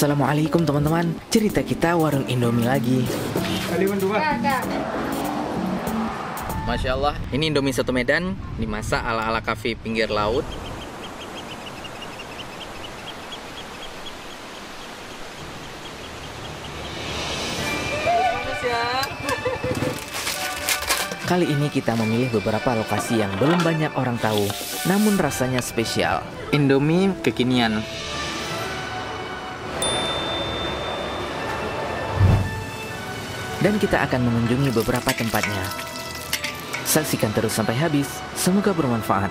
Assalamualaikum teman-teman. Cerita kita warung Indomie lagi. Masya Allah, ini Indomie Soto Medan dimasak ala-ala kafe pinggir laut. Kali ini kita memilih beberapa lokasi yang belum banyak orang tahu, namun rasanya spesial. Indomie kekinian. Dan kita akan mengunjungi beberapa tempatnya. Saksikan terus sampai habis, semoga bermanfaat.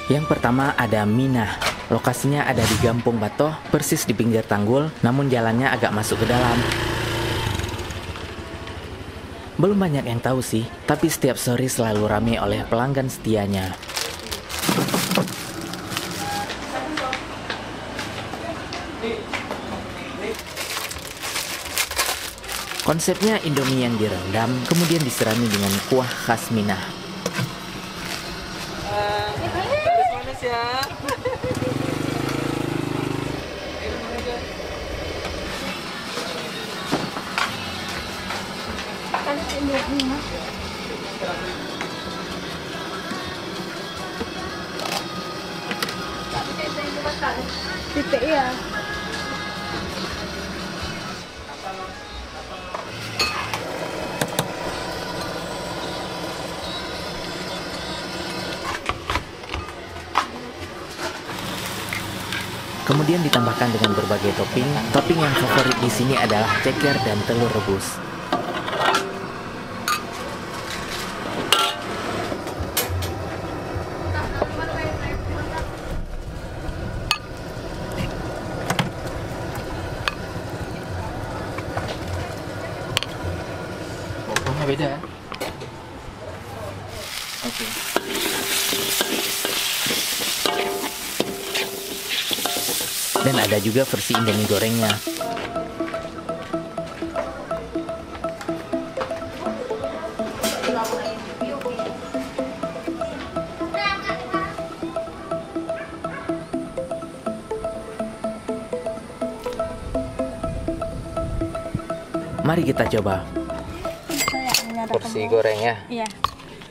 Yang pertama ada Minah. Lokasinya ada di Gampung Batoh, persis di pinggir tanggul, namun jalannya agak masuk ke dalam. Belum banyak yang tahu sih, tapi setiap sore selalu ramai oleh pelanggan setianya. Konsepnya Indomie yang direndam, kemudian diserami dengan kuah khas Minah. Manis ya. Titik ya. Kemudian ditambahkan dengan berbagai topping. Topping yang favorit di sini adalah ceker dan telur rebus. Bumbunya beda ya. Oke. Dan ada juga versi Indomie gorengnya. Mari kita coba. Porsi gorengnya. Iya.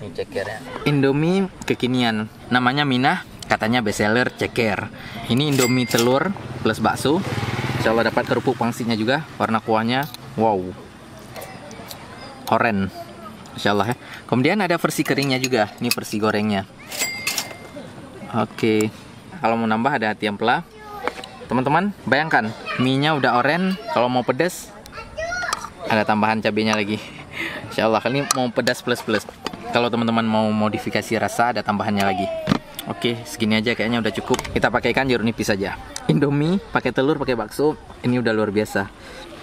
Ini cekernya. Indomie kekinian. Namanya Minah, katanya bestseller ceker. Ini Indomie telur plus bakso. Insya Allah dapat kerupuk pangsitnya juga. Warna kuahnya, wow, oren. Insya Allah ya. Kemudian ada versi keringnya juga. Ini versi gorengnya. Oke. Kalau mau nambah ada hati ampela. Teman-teman, bayangkan mie-nya udah oren. Kalau mau pedas, ada tambahan cabenya lagi. Insya Allah, kali ini mau pedas plus. Kalau teman-teman mau modifikasi rasa, ada tambahannya lagi. Oke, segini aja kayaknya udah cukup. Kita pakai ikan jeruk nipis aja. Indomie, pakai telur, pakai bakso. Ini udah luar biasa.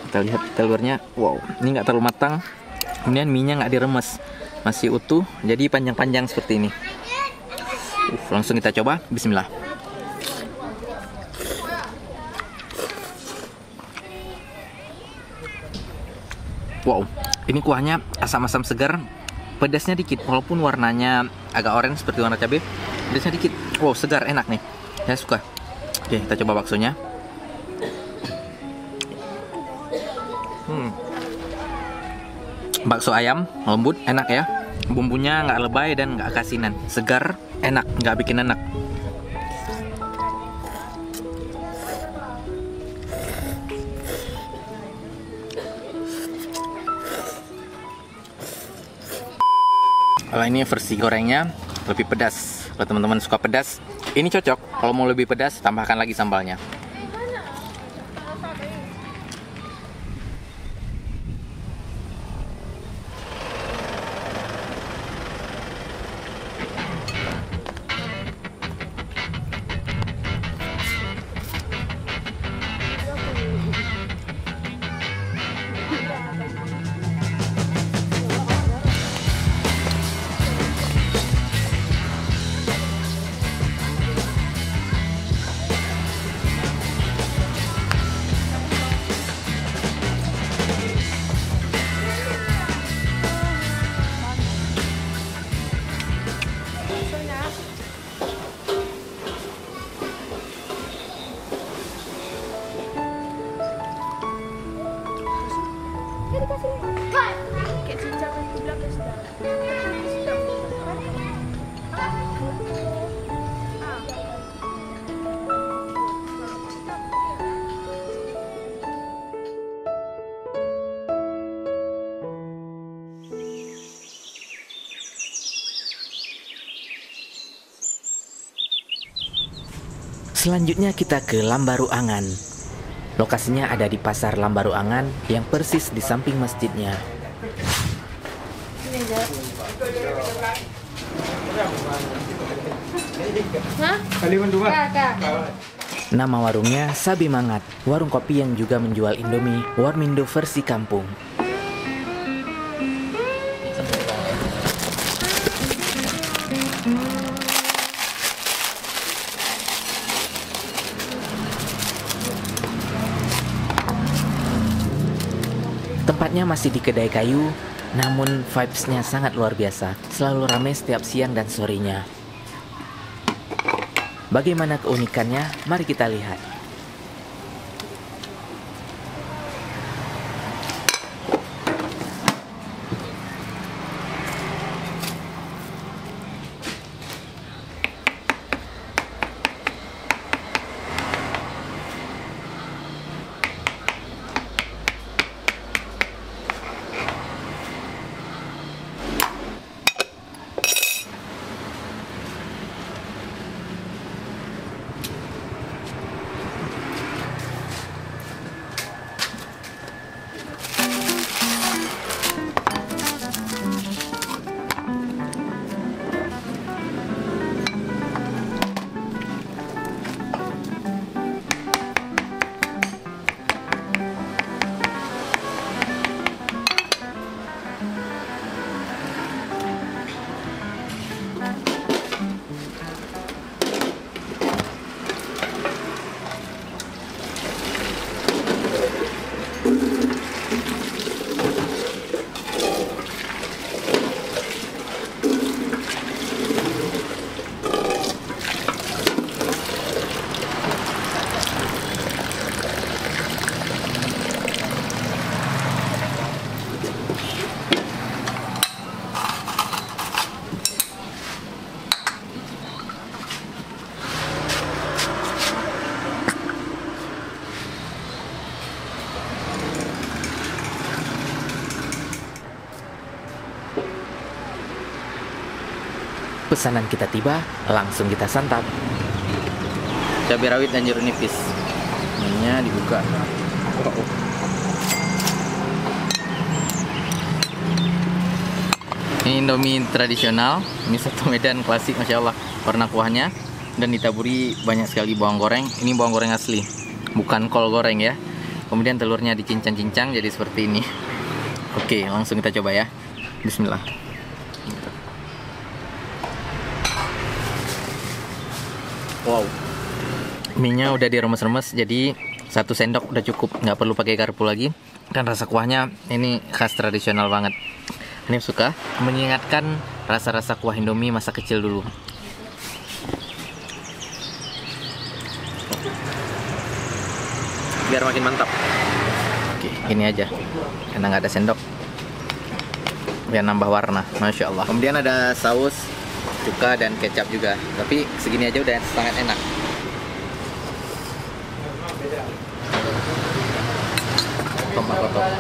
Kita lihat telurnya, wow, ini nggak terlalu matang. Kemudian mie-nya nggak diremes, masih utuh. Jadi panjang-panjang seperti ini. Langsung kita coba. Bismillah. Wow, ini kuahnya asam-asam segar. Pedasnya dikit, walaupun warnanya agak orange seperti warna cabai. Pedasnya dikit. Wow, segar, enak nih. Saya suka. Oke, kita coba baksonya. Bakso ayam, lembut, enak ya. Bumbunya nggak lebay dan nggak kasinan. Segar, enak, nggak bikin enak. Kalau ini versi gorengnya lebih pedas. Kalau teman-teman suka pedas, ini cocok. Kalau mau lebih pedas, tambahkan lagi sambalnya. dikasih. Kayak cincang aku bilang sudah. Selanjutnya kita ke Lambaru Angan. Lokasinya ada di pasar Lambaru Angan yang persis di samping masjidnya. Nama warungnya Sabi Mangat, warung kopi yang juga menjual Indomie, Warmindo versi kampung. Tempatnya masih di kedai kayu, namun vibes-nya sangat luar biasa. Selalu ramai setiap siang dan sorenya. Bagaimana keunikannya? Mari kita lihat. Pesanan kita tiba, langsung kita santap. Cabai rawit dan jeruk nipis. Minyak dibuka. Ini Indomie tradisional, mie soto Medan klasik, masya Allah. Warna kuahnya dan ditaburi banyak sekali bawang goreng. Ini bawang goreng asli, bukan kol goreng ya. Kemudian telurnya dicincang-cincang jadi seperti ini. Oke, langsung kita coba ya. Bismillah. Wow, minyak udah diremes-remes, jadi 1 sendok udah cukup, nggak perlu pakai garpu lagi. Dan rasa kuahnya ini khas tradisional banget. Ini suka, mengingatkan rasa-rasa kuah Indomie masa kecil dulu. Biar makin mantap. Oke, ini aja, karena nggak ada sendok, biar nambah warna, masya Allah. Kemudian ada saus cuka dan kecap juga, tapi segini aja udah sangat enak. Tomat potong.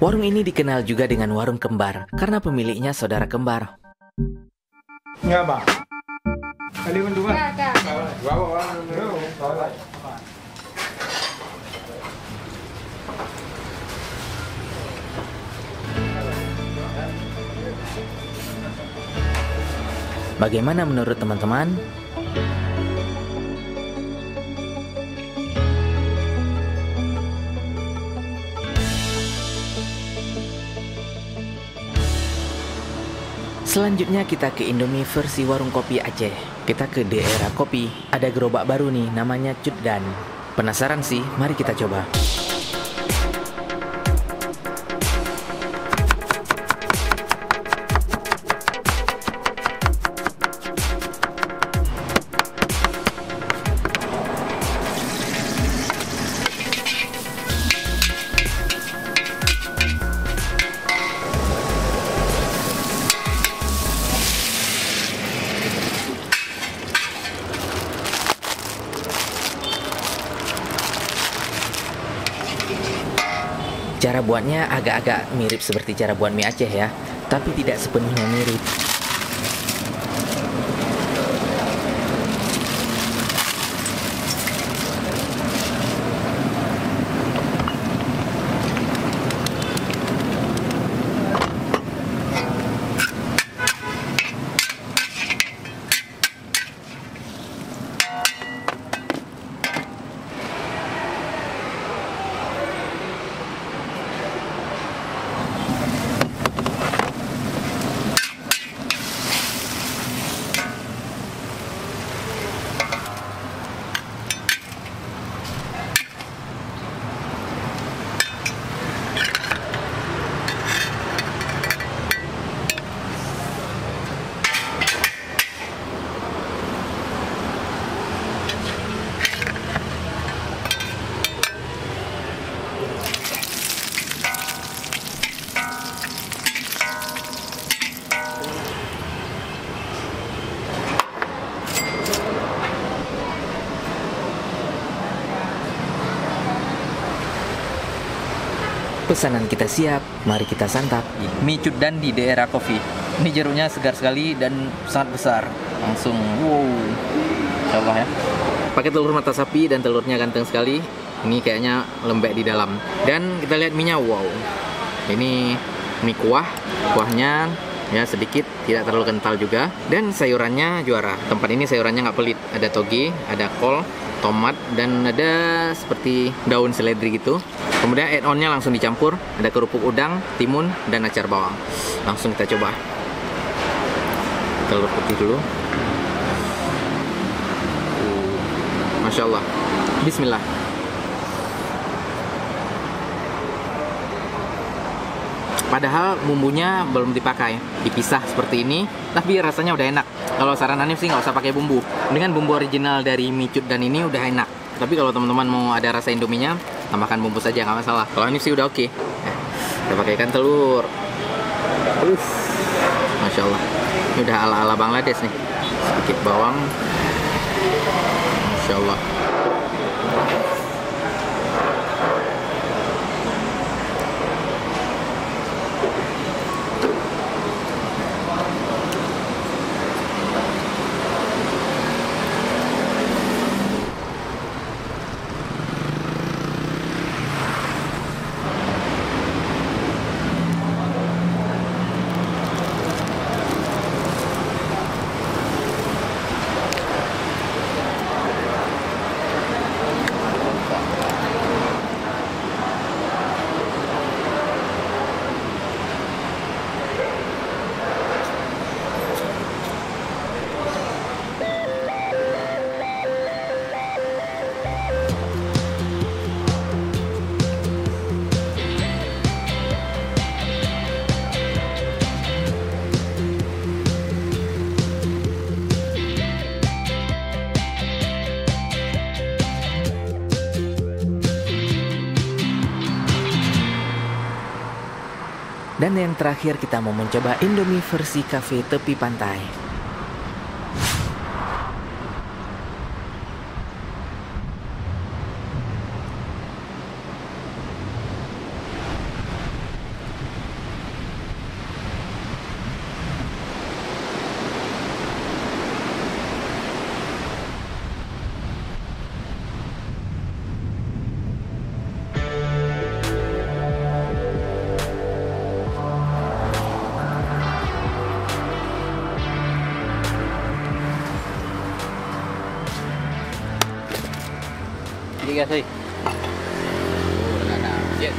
Warung ini dikenal juga dengan warung kembar karena pemiliknya saudara kembar. Nghe bà. Đi con đúng không? Kak, kak. Bagaimana menurut teman-teman? Selanjutnya kita ke Indomie versi warung kopi Aceh. Kita ke daerah kopi. Ada gerobak baru nih, namanya Cutdan. Penasaran sih? Mari kita coba. Cara buatnya agak-agak mirip seperti cara buat mie Aceh ya, tapi tidak sepenuhnya mirip. Pesanan kita siap, mari kita santap. Mie Cutdan di daerah kopi. Ini jeruknya segar sekali dan sangat besar. Langsung wow. Insyaallah ya. Pakai telur mata sapi dan telurnya ganteng sekali. Ini kayaknya lembek di dalam. Dan kita lihat mie-nya, wow. Ini mie kuahnya ya sedikit, tidak terlalu kental juga. Dan sayurannya juara. Tempat ini sayurannya nggak pelit. Ada toge, ada kol, tomat, dan ada seperti daun seledri gitu. Kemudian add-onnya langsung dicampur. Ada kerupuk udang, timun, dan acar bawang. Langsung kita coba. Telur putih dulu. Masya Allah. Bismillah. Padahal bumbunya belum dipakai, dipisah seperti ini, tapi rasanya udah enak. Kalau saran Hanif sih nggak usah pakai bumbu. Dengan bumbu original dari mie Cutdan ini udah enak. Tapi kalau teman-teman mau ada rasa Indominya, tambahkan bumbu saja, nggak masalah. Kalau Hanif sih udah oke. Kita pakaikan telur. Masya Allah. Ini udah ala-ala Bangladesh nih. Sedikit bawang. Masya Allah. Dan yang terakhir kita mau mencoba Indomie versi cafe tepi pantai. Jadi guys, dengan jet.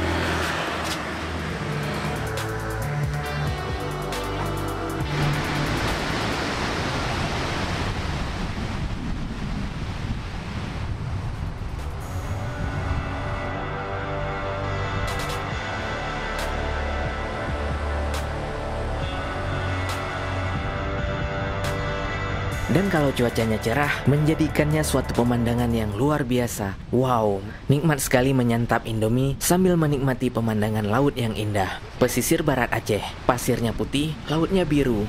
Dan kalau cuacanya cerah, menjadikannya suatu pemandangan yang luar biasa. Wow, nikmat sekali menyantap Indomie sambil menikmati pemandangan laut yang indah. Pesisir barat Aceh, pasirnya putih, lautnya biru.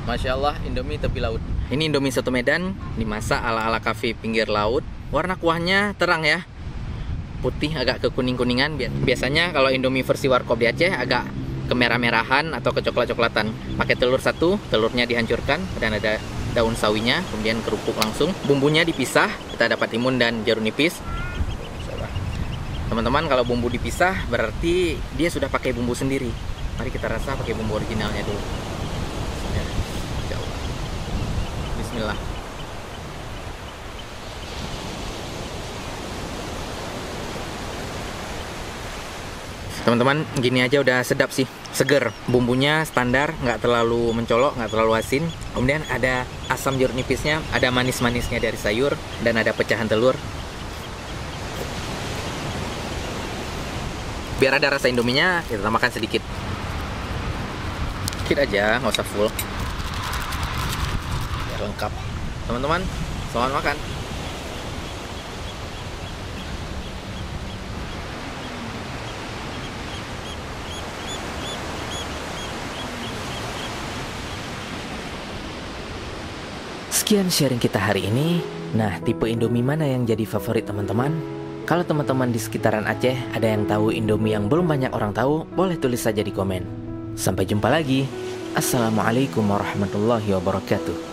Masya Allah, Indomie tepi laut. Ini Indomie soto Medan, dimasak ala-ala kafe pinggir laut. Warna kuahnya terang ya, putih agak ke kuning-kuningan. Biasanya kalau Indomie versi warkop di Aceh agak kemerah-merahan atau kecoklat-coklatan. Pakai telur satu, telurnya dihancurkan dan ada daun sawinya, kemudian kerupuk langsung. Bumbunya dipisah, kita dapat timun dan jeruk nipis. Teman-teman, kalau bumbu dipisah berarti dia sudah pakai bumbu sendiri. Mari kita rasa pakai bumbu originalnya dulu. Bismillah. Teman-teman, gini aja udah sedap sih, seger. Bumbunya standar, nggak terlalu mencolok, nggak terlalu asin. Kemudian ada asam jeruk nipisnya, ada manis-manisnya dari sayur, dan ada pecahan telur. Biar ada rasa Indominya, kita tambahkan sedikit. Sedikit aja, nggak usah full. Biar lengkap. Teman-teman, selamat makan. Sekian sharing kita hari ini. Nah, tipe Indomie mana yang jadi favorit teman-teman? Kalau teman-teman di sekitaran Aceh ada yang tahu Indomie yang belum banyak orang tahu, boleh tulis saja di komen. Sampai jumpa lagi. Assalamualaikum warahmatullahi wabarakatuh.